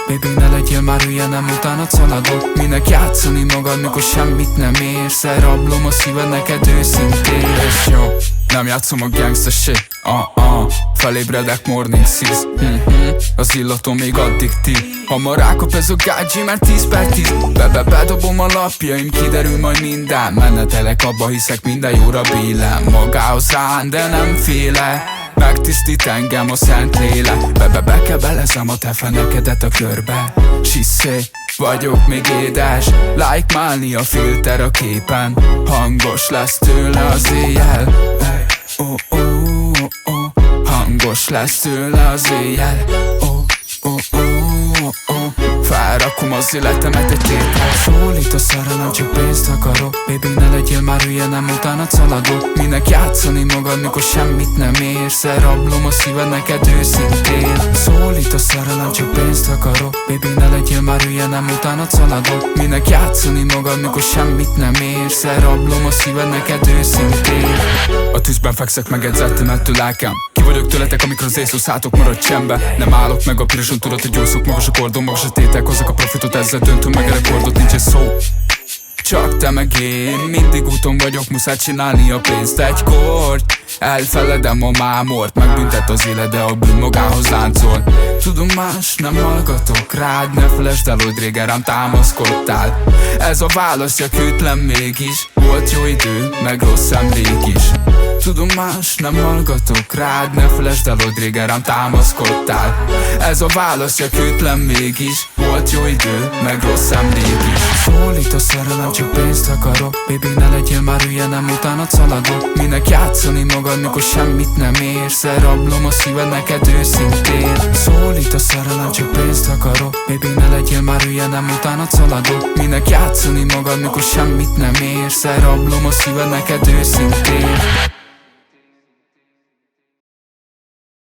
Baby, ne legyél már hülye, nem utánad szaladok. Minek játszani magad, mikor semmit nem érsz. Elrablom a szíved neked őszintén. És jó, nem játszom a gangsta shit, felébredek morning six. Az illatom még addiktív. Hamar rákap ez a gágyi, már 10/10. Bedobom a lapjaim, kiderül majd minden. Menetelek, abba hiszek, minden jóra billem. Magához rán, de nem félek. Megtisztít engem a szent lélek. Bekebelezem a te fenekedet a körbe. Sisszé, vagyok még édes. Like-málni a filter a képen. Hangos lesz tőle az éjjel. Hangos lesz tőle az éjjel. Felrakom az életemet egy tétel. Szólít a szerelem, csak pénzt akarok. Baby, ne legyél már hülye, nem utánad szaladok. Minek játszani magad, mikor semmit nem érsz. Elrablom a szíved neked őszintén. Szólít a szerelem, csak pénzt akarok. Baby, ne legyél már hülye, nem utánad szaladok. Minek játszani magad, mikor semmit nem érsz. Elrablom a szíved neked őszintén. A tűzben fekszek, megedzettem ettől lelkem. Ki vagyok tőletek, amikor az éjszószátok marad csembe. Nem állok meg a pirison, tudod, hogy gyógyszok. Magas a kordon, magas a tétek, hozzak a profitot, ezzel döntöm meg a rekordot, nincs egy szó. Csak te meg én, mindig úton vagyok, muszáj csinálni a pénzt egykor. Elfeledem a mámort, megbüntet az élet, de a bűn magához láncol. Tudom, más nem hallgatok rád, ne felejtsd el, hogy régen rám támaszkodtál. Ez a válasz, hűtlen mégis. Volt jó idő, meg rossz emlék is. Tudom, más nem hallgatok rád, ne felejtsd el, hogy régen rám támaszkodtál. Ez a válasz, hűtlen mégis. Volt jó idő, meg rossz emlék is. Szólít a szerelem, csak pénzt akarok. Baby, ne legyél már hülye, nem utánad szaladok. Minek játszani magad, mikor semmit nem érsz. Elrablom a szíved neked őszintén. Szólít a szerelem, csak pénzt akarok. Baby, ne legyél már hülye, nem utánad szaladok. Minek játszani magad, mikor semmit nem érsz. Elrablom a szíved neked őszintén.